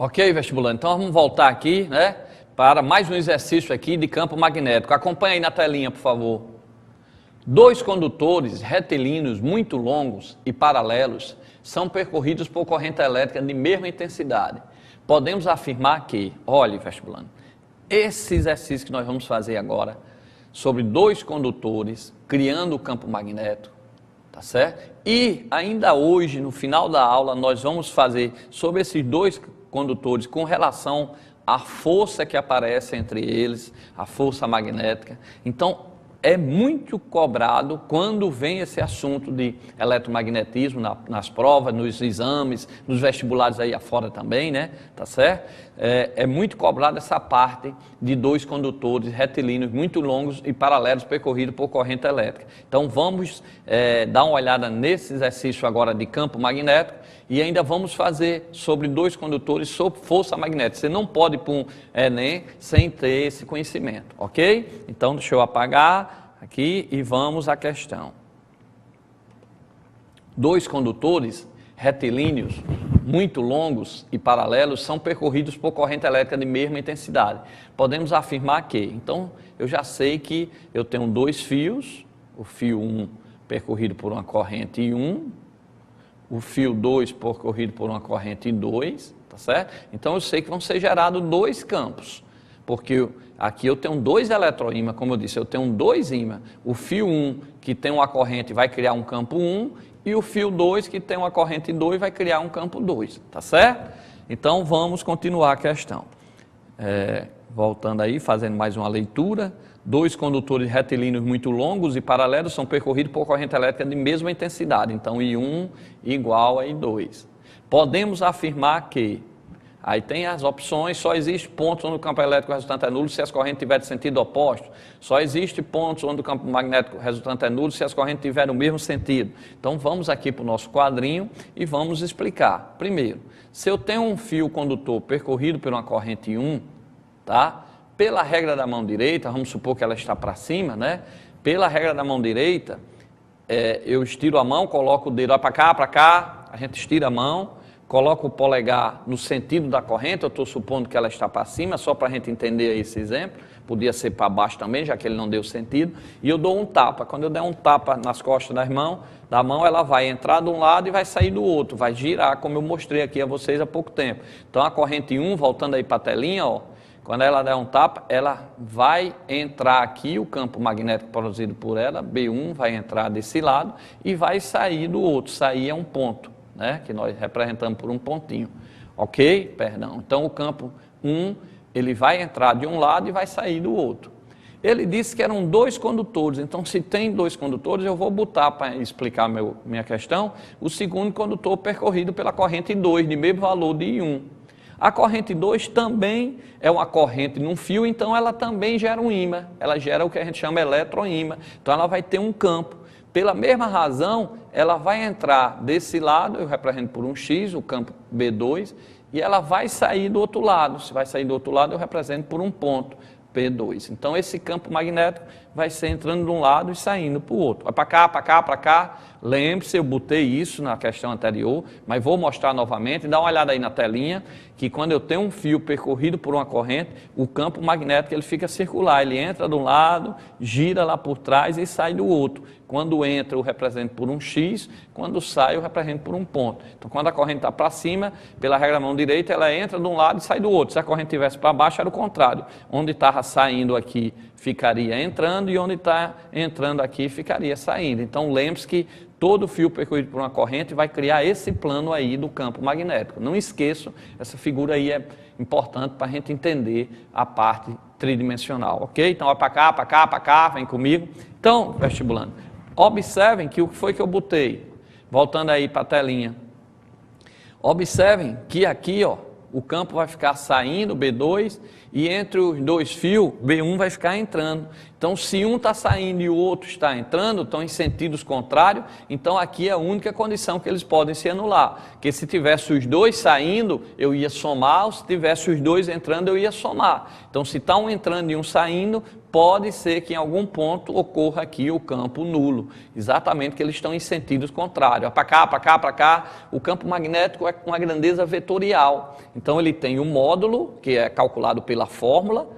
Ok, vestibulando, então vamos voltar aqui, né, para mais um exercício aqui de campo magnético. Acompanha aí na telinha, por favor. Dois condutores retilíneos muito longos e paralelos são percorridos por corrente elétrica de mesma intensidade. Podemos afirmar que, olhe, vestibulando, esse exercício que nós vamos fazer agora, sobre dois condutores criando o campo magnético, tá certo? E ainda hoje, no final da aula, nós vamos fazer sobre esses dois condutores com relação à força que aparece entre eles, a força magnética. Então, é muito cobrado quando vem esse assunto de eletromagnetismo nas provas, nos exames, nos vestibulares aí afora também, né? Tá certo? É muito cobrado essa parte de dois condutores retilíneos muito longos e paralelos percorridos por corrente elétrica. Então vamos dar uma olhada nesse exercício agora de campo magnético e ainda vamos fazer sobre dois condutores sobre força magnética. Você não pode ir para um Enem sem ter esse conhecimento, ok? Então deixa eu apagar aqui e vamos à questão. Dois condutores retilíneos muito longos e paralelos são percorridos por corrente elétrica de mesma intensidade. Podemos afirmar que, então, eu já sei que eu tenho dois fios, o fio 1 percorrido por uma corrente 1, o fio 2 percorrido por uma corrente 2, tá certo? Então eu sei que vão ser gerados dois campos, porque aqui eu tenho dois eletroímãs, como eu disse, eu tenho dois ímãs. O fio 1 que tem uma corrente vai criar um campo 1 e o fio 2 que tem uma corrente 2 vai criar um campo 2, tá certo? Então vamos continuar a questão. Voltando aí, fazendo mais uma leitura. Dois condutores retilíneos muito longos e paralelos são percorridos por corrente elétrica de mesma intensidade. Então, I1 igual a I2. Podemos afirmar que, aí tem as opções, só existe pontos onde o campo elétrico resultante é nulo se as correntes tiverem sentido oposto. Só existe pontos onde o campo magnético resultante é nulo se as correntes tiverem o mesmo sentido. Então, vamos aqui para o nosso quadrinho e vamos explicar. Primeiro, se eu tenho um fio condutor percorrido por uma corrente 1, tá? Pela regra da mão direita, vamos supor que ela está para cima, né? Pela regra da mão direita, eu estiro a mão, coloco o dedo para cá, a gente estira a mão, coloco o polegar no sentido da corrente, eu estou supondo que ela está para cima, só para a gente entender esse exemplo, podia ser para baixo também, já que ele não deu sentido, e eu dou um tapa. Quando eu der um tapa nas costas da mão, ela vai entrar de um lado e vai sair do outro, vai girar, como eu mostrei aqui a vocês há pouco tempo. Então a corrente 1, voltando aí para a telinha, ó, quando ela der um tapa, ela vai entrar aqui, o campo magnético produzido por ela, B1, vai entrar desse lado e vai sair do outro. Sair é um ponto, né, que nós representamos por um pontinho. Ok? Perdão. Então, o campo 1, ele vai entrar de um lado e vai sair do outro. Ele disse que eram dois condutores, então se tem dois condutores, eu vou botar para explicar minha questão, o segundo condutor percorrido pela corrente 2, de mesmo valor de I1. A corrente 2 também é uma corrente num fio, então ela também gera um ímã, ela gera o que a gente chama eletroímã, então ela vai ter um campo. Pela mesma razão, ela vai entrar desse lado, eu represento por um X, o campo B2, e ela vai sair do outro lado. Se vai sair do outro lado, eu represento por um ponto, P2. Então esse campo magnético vai ser entrando de um lado e saindo para o outro. Vai para cá, para cá, para cá. Lembre-se, eu botei isso na questão anterior, mas vou mostrar novamente. Dá uma olhada aí na telinha, que quando eu tenho um fio percorrido por uma corrente, o campo magnético ele fica circular. Ele entra de um lado, gira lá por trás e sai do outro. Quando entra, eu represento por um X. Quando sai, eu represento por um ponto. Então, quando a corrente está para cima, pela regra da mão direita, ela entra de um lado e sai do outro. Se a corrente estivesse para baixo, era o contrário. Onde estava saindo aqui, ficaria entrando, e onde está entrando aqui, ficaria saindo. Então, lembre-se que todo fio percorrido por uma corrente vai criar esse plano aí do campo magnético. Não esqueçam, essa figura aí é importante para a gente entender a parte tridimensional, ok? Então, vai para cá, para cá, para cá, vem comigo. Então, vestibulando, observem que o que foi que eu botei. Voltando aí para a telinha. Observem que aqui, ó, o campo vai ficar saindo, B2, e entre os dois fios, B1 vai ficar entrando. Então, se um está saindo e o outro está entrando, estão em sentidos contrários, então aqui é a única condição que eles podem se anular. Porque se tivesse os dois saindo, eu ia somar, ou se tivesse os dois entrando, eu ia somar. Então, se está um entrando e um saindo, pode ser que em algum ponto ocorra aqui o campo nulo, exatamente porque eles estão em sentidos contrários, para cá, para cá, para cá. O campo magnético é com a grandeza vetorial, então ele tem um módulo, que é calculado pela fórmula,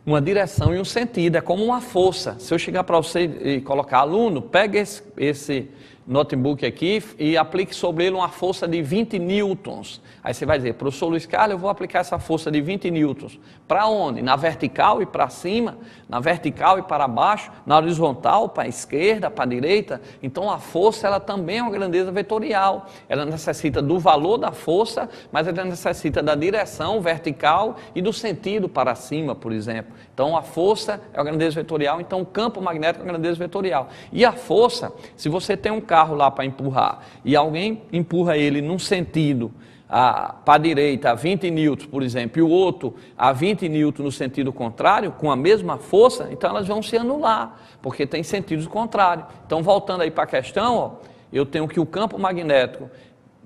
uma direção e um sentido, é como uma força. Se eu chegar para você e colocar aluno, pega esse notebook aqui e aplique sobre ele uma força de 20 newtons. Aí você vai dizer, professor Luiz Carlos, eu vou aplicar essa força de 20 newtons. Para onde? Na vertical e para cima? Na vertical e para baixo? Na horizontal, para a esquerda, para a direita? Então a força ela também é uma grandeza vetorial. Ela necessita do valor da força, mas ela necessita da direção vertical e do sentido para cima, por exemplo. Então a força é uma grandeza vetorial, então o campo magnético é uma grandeza vetorial. E a força, se você tem um carro lá para empurrar e alguém empurra ele num sentido para a direita a 20 newtons, por exemplo, e o outro a 20 newtons no sentido contrário, com a mesma força, então elas vão se anular, porque tem sentidos contrários. Então, voltando aí para a questão, ó, eu tenho que o campo magnético,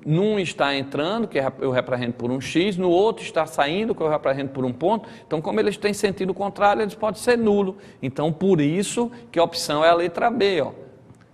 num está entrando, que eu represento por um X, no outro está saindo, que eu represento por um ponto. Então, como eles têm sentido contrário, eles podem ser nulo. Então, por isso que a opção é a letra B, ó.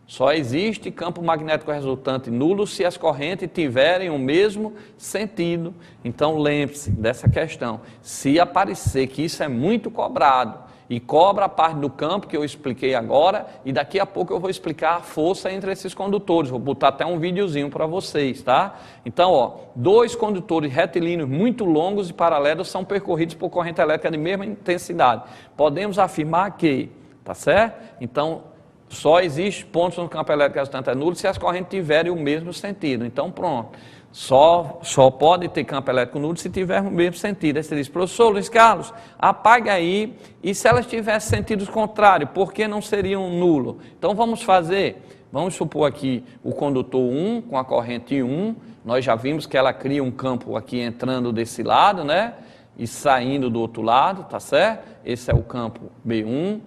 Só existe campo magnético resultante nulo se as correntes tiverem o mesmo sentido. Então, lembre-se dessa questão. Se aparecer que isso é muito cobrado, e cobra a parte do campo que eu expliquei agora, e daqui a pouco eu vou explicar a força entre esses condutores. Vou botar até um videozinho para vocês, tá? Então, ó, dois condutores retilíneos muito longos e paralelos são percorridos por corrente elétrica de mesma intensidade. Podemos afirmar que, tá certo? Então, só existe pontos no campo elétrico resultante é nulo se as correntes tiverem o mesmo sentido. Então, pronto. Só pode ter campo elétrico nulo se tiver o mesmo sentido. Aí você diz, professor Luiz Carlos, apaga aí, e se elas tivessem sentidos contrários, por que não seriam nulo? Então, vamos supor aqui o condutor 1 com a corrente 1, nós já vimos que ela cria um campo aqui entrando desse lado, né? E saindo do outro lado, tá certo? Esse é o campo B1.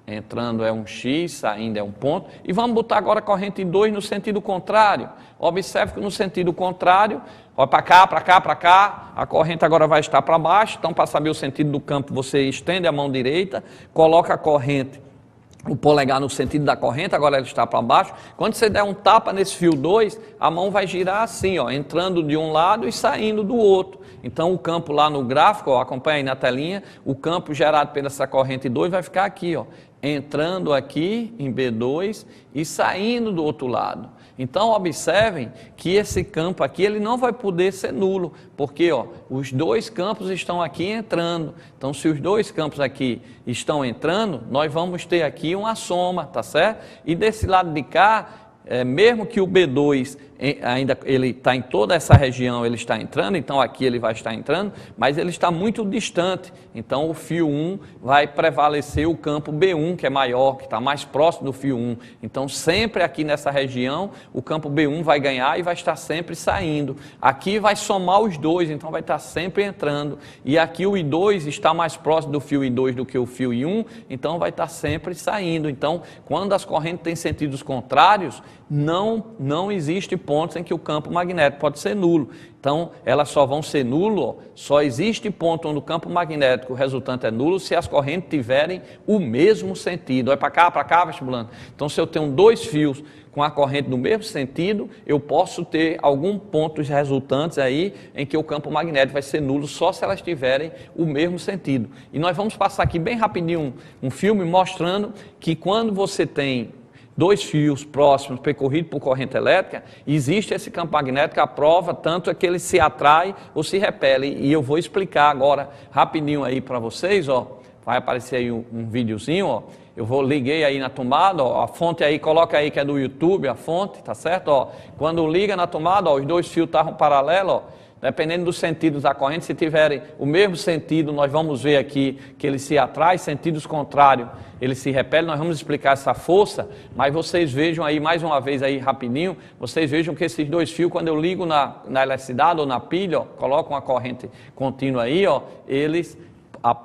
Entrando é um X, saindo é um ponto. E vamos botar agora a corrente 2 no sentido contrário. Observe que no sentido contrário, ó, para cá, para cá, para cá, a corrente agora vai estar para baixo. Então, para saber o sentido do campo, você estende a mão direita, coloca a corrente, o polegar no sentido da corrente, agora ela está para baixo. Quando você der um tapa nesse fio 2, a mão vai girar assim, ó, entrando de um lado e saindo do outro. Então, o campo lá no gráfico, ó, acompanha aí na telinha, o campo gerado pela essa corrente 2 vai ficar aqui, ó, entrando aqui em B2 e saindo do outro lado. Então, observem que esse campo aqui ele não vai poder ser nulo, porque ó, os dois campos estão aqui entrando. Então, se os dois campos aqui estão entrando, nós vamos ter aqui uma soma, tá certo? E desse lado de cá, mesmo que o B2 ainda ele está em toda essa região, ele está entrando, então aqui ele vai estar entrando, mas ele está muito distante, então o fio 1 vai prevalecer o campo B1, que é maior, que está mais próximo do fio 1, então sempre aqui nessa região, o campo B1 vai ganhar e vai estar sempre saindo, aqui vai somar os dois, então vai estar sempre entrando, e aqui o I2 está mais próximo do fio I2 do que o fio I1, então vai estar sempre saindo, então quando as correntes têm sentidos contrários, não existe pontos em que o campo magnético pode ser nulo. Então, elas só vão ser nulo, só existe ponto onde o campo magnético resultante é nulo se as correntes tiverem o mesmo sentido. É para cá, vestibulando. Então, se eu tenho dois fios com a corrente do mesmo sentido, eu posso ter algum pontos resultantes aí em que o campo magnético vai ser nulo só se elas tiverem o mesmo sentido. E nós vamos passar aqui bem rapidinho um filme mostrando que quando você tem dois fios próximos percorridos por corrente elétrica, existe esse campo magnético, a prova tanto é que ele se atrai ou se repele, e eu vou explicar agora rapidinho aí para vocês, ó, vai aparecer aí um videozinho, ó, liguei aí na tomada, ó, a fonte aí, coloca aí que é do YouTube, a fonte, tá certo, ó, quando liga na tomada, ó, os dois fios estavam paralelos, ó, dependendo dos sentidos da corrente, se tiverem o mesmo sentido, nós vamos ver aqui que ele se atrai, sentidos contrários, ele se repele, nós vamos explicar essa força, mas vocês vejam aí, mais uma vez aí rapidinho, vocês vejam que esses dois fios, quando eu ligo na eletricidade ou na pilha, ó, coloco uma corrente contínua aí, ó, eles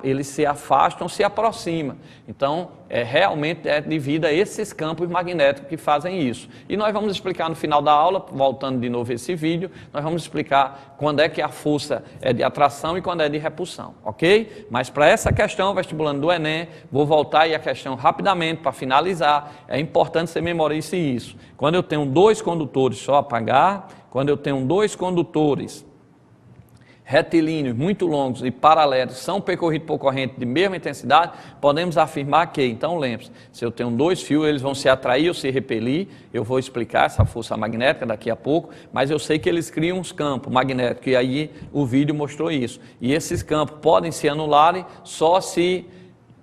eles se afastam, se aproximam. Então, realmente é devido a esses campos magnéticos que fazem isso. E nós vamos explicar no final da aula, voltando de novo a esse vídeo, nós vamos explicar quando é que a força é de atração e quando é de repulsão, ok? Mas para essa questão, vestibulando do Enem, vou voltar aí a questão rapidamente para finalizar. É importante você memorize isso. Quando eu tenho dois condutores, só apagar, quando eu tenho dois condutores retilíneos muito longos e paralelos são percorridos por corrente de mesma intensidade, podemos afirmar que, então lembre-se, se eu tenho dois fios, eles vão se atrair ou se repelir, eu vou explicar essa força magnética daqui a pouco, mas eu sei que eles criam uns campos magnéticos, e aí o vídeo mostrou isso. E esses campos podem se anularem só se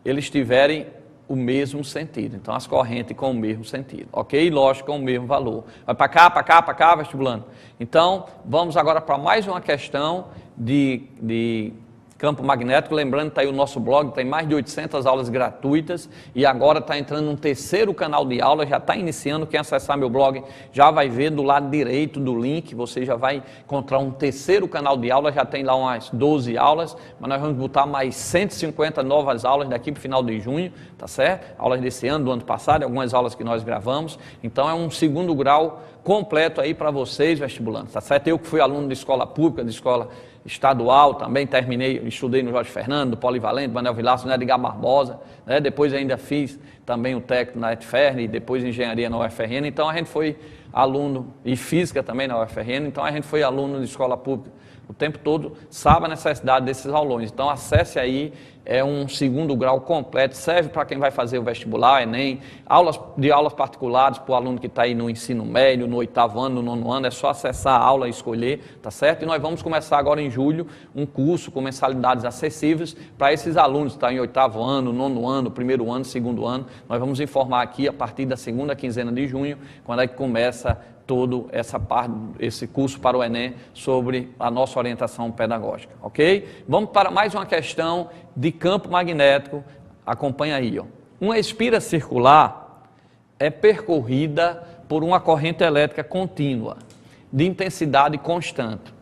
eles tiverem o mesmo sentido. Então, as correntes com o mesmo sentido, ok? Lógico, com o mesmo valor. Vai para cá, vestibulando. Então, vamos agora para mais uma questão de campo magnético. Lembrando que está aí o nosso blog, tem mais de 800 aulas gratuitas e agora está entrando um terceiro canal de aula, já está iniciando. Quem acessar meu blog já vai ver do lado direito do link, você já vai encontrar um terceiro canal de aula, já tem lá umas 12 aulas, mas nós vamos botar mais 150 novas aulas daqui para o final de junho, tá certo? Aulas desse ano, do ano passado, algumas aulas que nós gravamos, então é um segundo grau completo aí para vocês, vestibulantes, tá certo? Eu que fui aluno de escola pública, de escola estadual, também estudei no Jorge Fernando, do Polivalente, Manuel Vilaço, no Edgar Barbosa, né? Depois ainda fiz também o técnico na ETFERN e depois engenharia na UFRN, então a gente foi aluno, e física também na UFRN, então a gente foi aluno de escola pública o tempo todo, sabe a necessidade desses aulões. Então acesse aí, é um segundo grau completo, serve para quem vai fazer o vestibular, Enem, aulas particulares para o aluno que está aí no ensino médio, no 8º ano, no 9º ano, é só acessar a aula e escolher, tá certo? E nós vamos começar agora em julho um curso com mensalidades acessíveis para esses alunos que estão em 8º ano, 9º ano, 1º ano, 2º ano. Nós vamos informar aqui a partir da segunda quinzena de junho, quando é que começa todo esse curso para o Enem sobre a nossa orientação pedagógica, ok? Vamos para mais uma questão de campo magnético, acompanha aí, ó. Uma espira circular é percorrida por uma corrente elétrica contínua, de intensidade constante.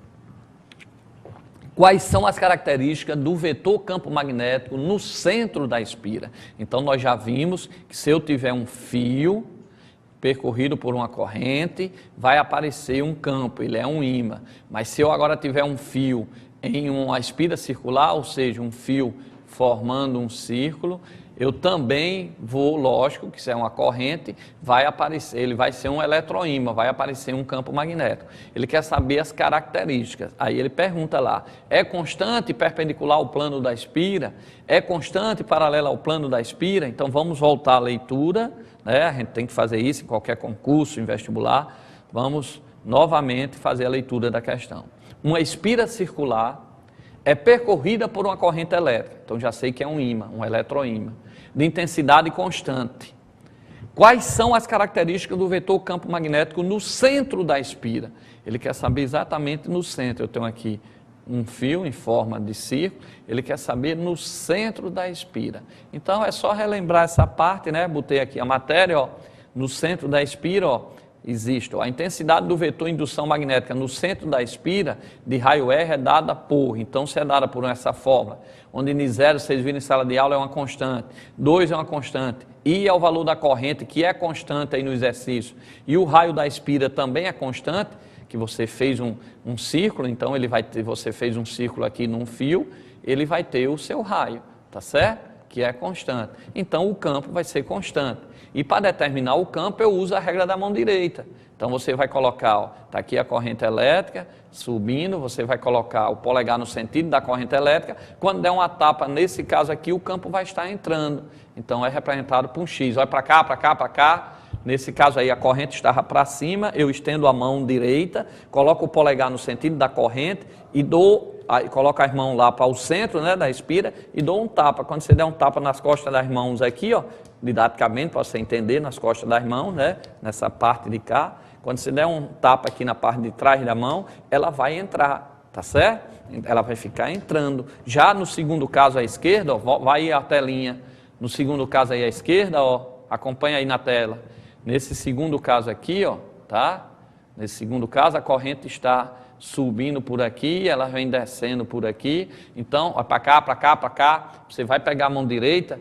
Quais são as características do vetor campo magnético no centro da espira? Então nós já vimos que se eu tiver um fio percorrido por uma corrente, vai aparecer um campo, ele é um ímã. Mas se eu agora tiver um fio em uma espira circular, ou seja, um fio formando um círculo, eu também vou, lógico, que se é uma corrente, vai aparecer, ele vai ser um eletroímã, vai aparecer um campo magnético. Ele quer saber as características. Aí ele pergunta lá, é constante perpendicular ao plano da espira? É constante paralela ao plano da espira? Então vamos voltar à leitura, né? A gente tem que fazer isso em qualquer concurso, em vestibular. Vamos novamente fazer a leitura da questão. Uma espira circular é percorrida por uma corrente elétrica, então já sei que é um ímã, um eletroímã, de intensidade constante. Quais são as características do vetor campo magnético no centro da espira? Ele quer saber exatamente no centro. Eu tenho aqui um fio em forma de círculo, ele quer saber no centro da espira. Então é só relembrar essa parte, né? Botei aqui a matéria, ó, no centro da espira, ó, existe, ó, a intensidade do vetor indução magnética no centro da espira de raio R é dada por, então se é dada por essa fórmula, onde N0, vocês viram em sala de aula, é uma constante, 2 é uma constante, I é o valor da corrente, que é constante aí no exercício, e o raio da espira também é constante, que você fez um círculo, então ele vai ter, você fez um círculo aqui num fio, ele vai ter o seu raio, tá certo? Que é constante. Então o campo vai ser constante. E para determinar o campo eu uso a regra da mão direita. Então você vai colocar, ó, tá aqui a corrente elétrica subindo, você vai colocar o polegar no sentido da corrente elétrica, quando der uma tapa, nesse caso aqui, o campo vai estar entrando. Então é representado por um X, olha para cá, para cá, para cá. Nesse caso aí a corrente estava para cima, eu estendo a mão direita, coloco o polegar no sentido da corrente e coloco as mãos lá para o centro, né, da espira e dou um tapa. Quando você der um tapa nas costas das mãos aqui, ó, didaticamente, para você entender, nas costas das mãos, né, nessa parte de cá, quando você der um tapa aqui na parte de trás da mão, ela vai entrar, tá certo? Ela vai ficar entrando. Já no segundo caso à esquerda, ó, vai a telinha. No segundo caso aí à esquerda, ó, acompanha aí na tela. Nesse segundo caso aqui, ó, tá? Nesse segundo caso, a corrente está subindo por aqui, ela vem descendo por aqui. Então, vai para cá, para cá, para cá. Você vai pegar a mão direita,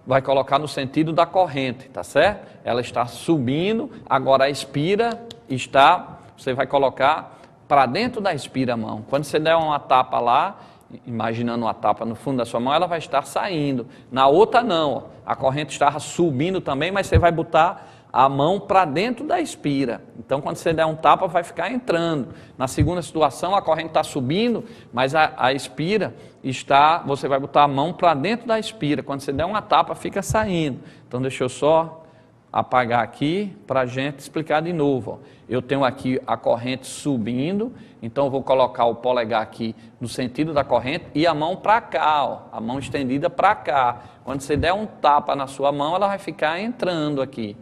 vai colocar no sentido da corrente, tá certo? Ela está subindo, agora a espira está, você vai colocar para dentro da espira a mão. Quando você der uma tapa lá, imaginando uma tapa no fundo da sua mão, ela vai estar saindo. Na outra não, ó. A corrente está subindo também, mas você vai botar a mão para dentro da espira. Então, quando você der um tapa, vai ficar entrando. Na segunda situação, a corrente está subindo, mas a espira está, você vai botar a mão para dentro da espira. Quando você der uma tapa, fica saindo. Então, deixa eu só apagar aqui para a gente explicar de novo. Ó. Eu tenho aqui a corrente subindo, então eu vou colocar o polegar aqui no sentido da corrente e a mão para cá, ó, a mão estendida para cá. Quando você der um tapa na sua mão, ela vai ficar entrando aqui.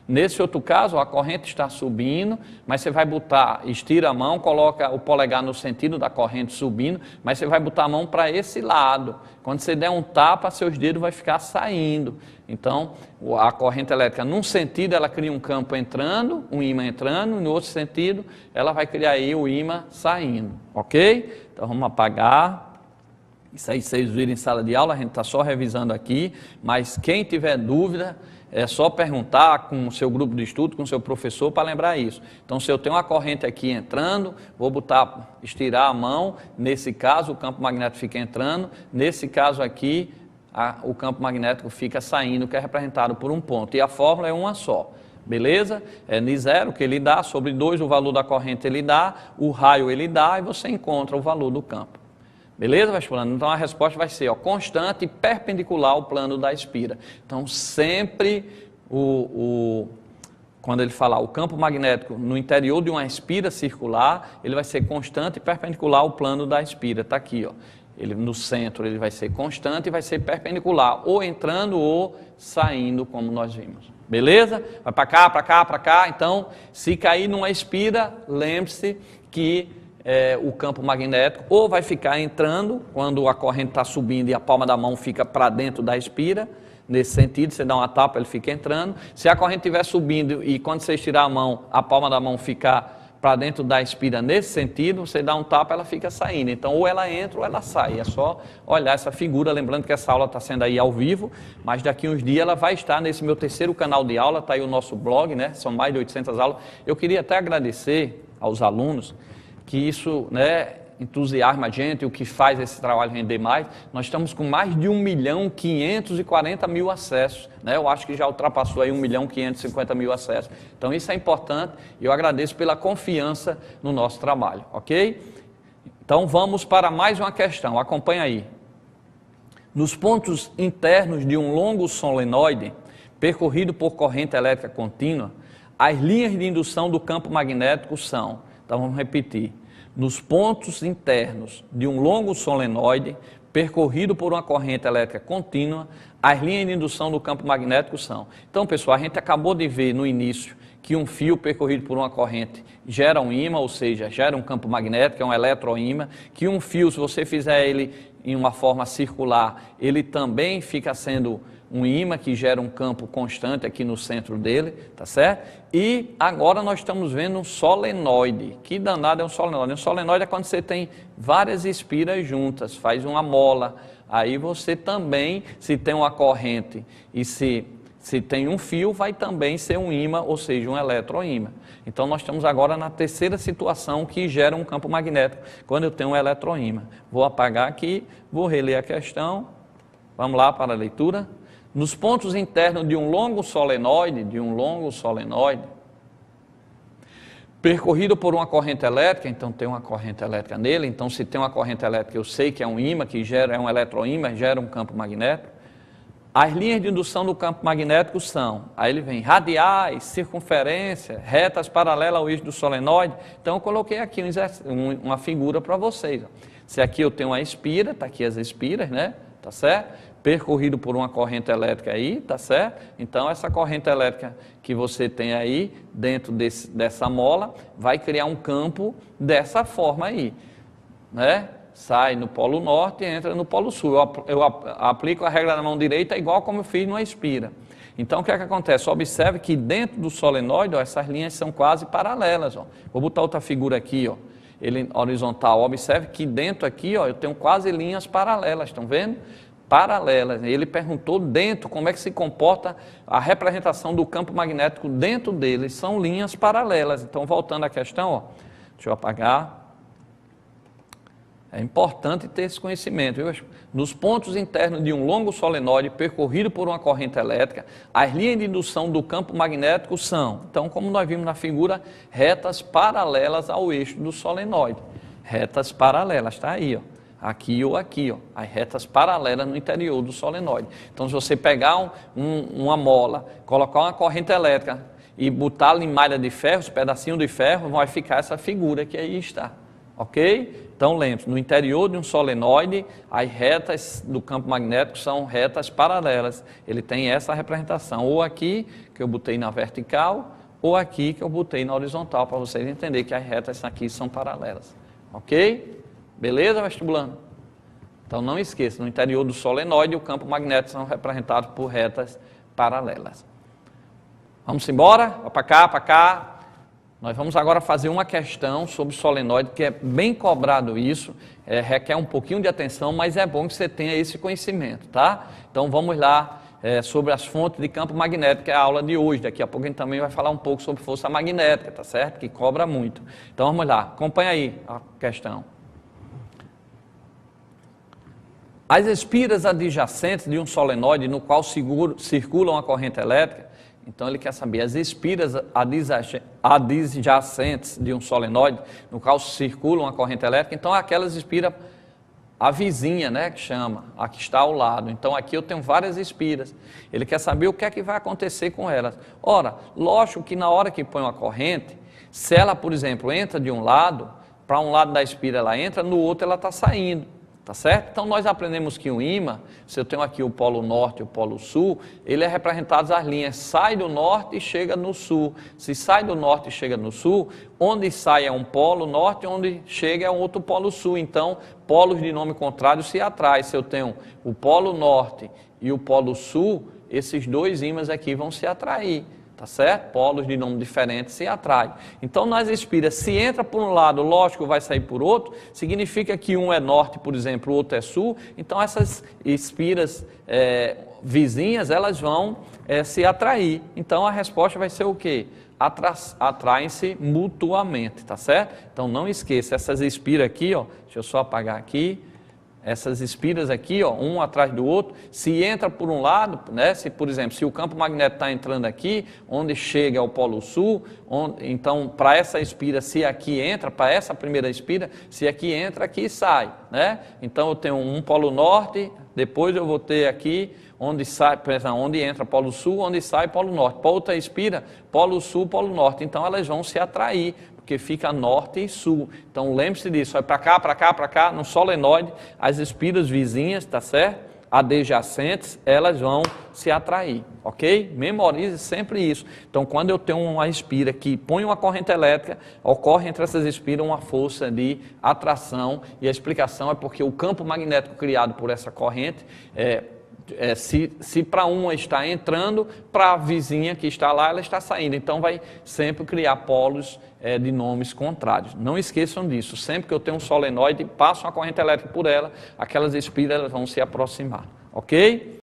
Nesse outro caso, a corrente está subindo, mas você vai botar, estira a mão, coloca o polegar no sentido da corrente subindo, mas você vai botar a mão para esse lado. Quando você der um tapa, seus dedos vão ficar saindo. Então, a corrente elétrica, num sentido, ela cria um campo entrando, um ímã entrando, no outro sentido, ela vai criar aí o ímã saindo, ok? Então, vamos apagar. Isso aí vocês viram em sala de aula, a gente está só revisando aqui, mas quem tiver dúvida, é só perguntar com o seu grupo de estudo, com o seu professor, para lembrar isso. Então, se eu tenho uma corrente aqui entrando, vou estirar a mão, nesse caso o campo magnético fica entrando, nesse caso aqui, o campo magnético fica saindo, que é representado por um ponto. E a fórmula é uma só. Beleza? É N0 que ele dá, sobre 2 o valor da corrente ele dá, o raio ele dá e você encontra o valor do campo. Beleza, vestibulando? Então a resposta vai ser constante e perpendicular ao plano da espira. Então sempre quando ele falar o campo magnético no interior de uma espira circular, ele vai ser constante e perpendicular ao plano da espira. Está aqui, ó. Ele, no centro ele vai ser constante e vai ser perpendicular, ou entrando ou saindo, como nós vimos. Beleza? Vai para cá, para cá, para cá. Então, se cair numa espira, lembre-se que o campo magnético ou vai ficar entrando, quando a corrente está subindo e a palma da mão fica para dentro da espira, nesse sentido, você dá uma tapa, ele fica entrando. Se a corrente estiver subindo e quando você estirar a mão, a palma da mão ficar para dentro da espira nesse sentido, você dá um tapa, ela fica saindo. Então, ou ela entra ou ela sai. É só olhar essa figura, lembrando que essa aula está sendo aí ao vivo, mas daqui uns dias ela vai estar nesse meu terceiro canal de aula, está aí o nosso blog, né? São mais de 800 aulas. Eu queria até agradecer aos alunos, que isso, né, entusiasma a gente, o que faz esse trabalho render mais. Nós estamos com mais de 1.540.000 acessos, né? Eu acho que já ultrapassou aí 1.550.000 acessos. Então isso é importante e eu agradeço pela confiança no nosso trabalho, ok? Então vamos para mais uma questão, acompanha aí. Nos pontos internos de um longo solenoide, percorrido por corrente elétrica contínua, as linhas de indução do campo magnético são, então vamos repetir, nos pontos internos de um longo solenoide, percorrido por uma corrente elétrica contínua, as linhas de indução do campo magnético são. Então, pessoal, a gente acabou de ver no início que um fio percorrido por uma corrente gera um ímã, ou seja, gera um campo magnético, é um eletroímã, que um fio, se você fizer ele em uma forma circular, ele também fica sendo um ímã que gera um campo constante aqui no centro dele, tá certo? E agora nós estamos vendo um solenoide. Que danado é um solenoide? Um solenoide é quando você tem várias espiras juntas, faz uma mola. Aí você também, se tem uma corrente e se tem um fio, vai também ser um ímã, ou seja, um eletroímã. Então nós estamos agora na terceira situação que gera um campo magnético, quando eu tenho um eletroímã. Vou apagar aqui, vou reler a questão. Vamos lá para a leitura. Nos pontos internos de um longo solenoide, percorrido por uma corrente elétrica, então tem uma corrente elétrica nele, então se tem uma corrente elétrica eu sei que é um ímã, que é um eletroímã, gera um campo magnético. As linhas de indução do campo magnético são, aí ele vem radiais, circunferência, retas paralelas ao eixo do solenoide. Então eu coloquei aqui uma figura para vocês. Se aqui eu tenho uma espira, está aqui as espiras, né? Tá certo? Percorrido por uma corrente elétrica aí, tá certo? Então essa corrente elétrica que você tem aí dentro dessa mola vai criar um campo dessa forma aí, né? Sai no polo norte e entra no polo sul. Eu aplico a regra da mão direita igual como eu fiz numa espira. Então o que é que acontece? Observe que dentro do solenoide, ó, essas linhas são quase paralelas, ó. Vou botar outra figura aqui, ó. ele horizontal. Observe que dentro aqui, ó, eu tenho quase linhas paralelas, estão vendo? Paralelas. Ele perguntou dentro como é que se comporta a representação do campo magnético dentro dele. São linhas paralelas. Então, voltando à questão, ó, deixa eu apagar. É importante ter esse conhecimento, viu? Nos pontos internos de um longo solenoide percorrido por uma corrente elétrica, as linhas de indução do campo magnético são, então, como nós vimos na figura, retas paralelas ao eixo do solenoide. Retas paralelas, está aí, ó. Aqui ou aqui, ó, as retas paralelas no interior do solenoide. Então, se você pegar uma mola, colocar uma corrente elétrica e botar em malha de ferro, os pedacinhos de ferro, vai ficar essa figura que aí está. Ok? Então, lembre-se, no interior de um solenoide, as retas do campo magnético são retas paralelas. Ele tem essa representação, ou aqui, que eu botei na vertical, ou aqui, que eu botei na horizontal, para vocês entenderem que as retas aqui são paralelas. Ok? Beleza, vestibulando? Então, não esqueça, no interior do solenoide, o campo magnético são representados por retas paralelas. Vamos embora? Para cá, para cá. Nós vamos agora fazer uma questão sobre solenoide, que é bem cobrado isso, requer um pouquinho de atenção, mas é bom que você tenha esse conhecimento, tá? Então vamos lá sobre as fontes de campo magnético, que é a aula de hoje. Daqui a pouco a gente também vai falar um pouco sobre força magnética, tá certo? Que cobra muito. Então vamos lá, acompanha aí a questão. As espiras adjacentes de um solenoide no qual circula uma corrente elétrica. Então, ele quer saber as espiras adjacentes de um solenoide, no qual circula uma corrente elétrica. Então, aquelas espiras, a vizinha, né, que chama, a que está ao lado. Então, aqui eu tenho várias espiras. Ele quer saber o que é que vai acontecer com elas. Ora, lógico que na hora que põe uma corrente, se ela, por exemplo, entra de um lado, para um lado da espira ela entra, no outro ela está saindo. Tá certo? Então, nós aprendemos que o ímã, se eu tenho aqui o polo norte e o polo sul, ele é representado as linhas, sai do norte e chega no sul. Se sai do norte e chega no sul, onde sai é um polo norte, onde chega é um outro polo sul. Então, polos de nome contrário se atraem. Se eu tenho o polo norte e o polo sul, esses dois ímãs aqui vão se atrair. Tá certo? Polos de nome diferente se atraem. Então, nas espiras, se entra por um lado, lógico, vai sair por outro, significa que um é norte, por exemplo, o outro é sul. Então, essas espiras vizinhas, elas vão se atrair. Então, a resposta vai ser o quê? Atraem-se mutuamente, tá certo? Então, não esqueça, essas espiras aqui, ó, deixa eu só apagar aqui. Essas espiras aqui, ó, um atrás do outro, se entra por um lado, né, se, por exemplo, se o campo magnético está entrando aqui, onde chega é o polo sul, então, para essa espira, se aqui entra, para essa primeira espira, se aqui entra, aqui sai, né? Então, eu tenho um polo norte, depois eu vou ter aqui, onde entra polo sul, onde sai polo norte. Para outra espira, polo sul, polo norte. Então, elas vão se atrair, porque fica norte e sul. Então, lembre-se disso, vai para cá, para cá, para cá, no solenoide, as espiras vizinhas, tá certo? Adjacentes, elas vão se atrair, ok? Memorize sempre isso. Então, quando eu tenho uma espira que põe uma corrente elétrica, ocorre entre essas espiras uma força de atração, e a explicação é porque o campo magnético criado por essa corrente se para uma está entrando, para a vizinha que está lá, ela está saindo. Então, vai sempre criar polos de nomes contrários. Não esqueçam disso. Sempre que eu tenho um solenoide, passo uma corrente elétrica por ela, aquelas espiras elas vão se aproximar. Ok?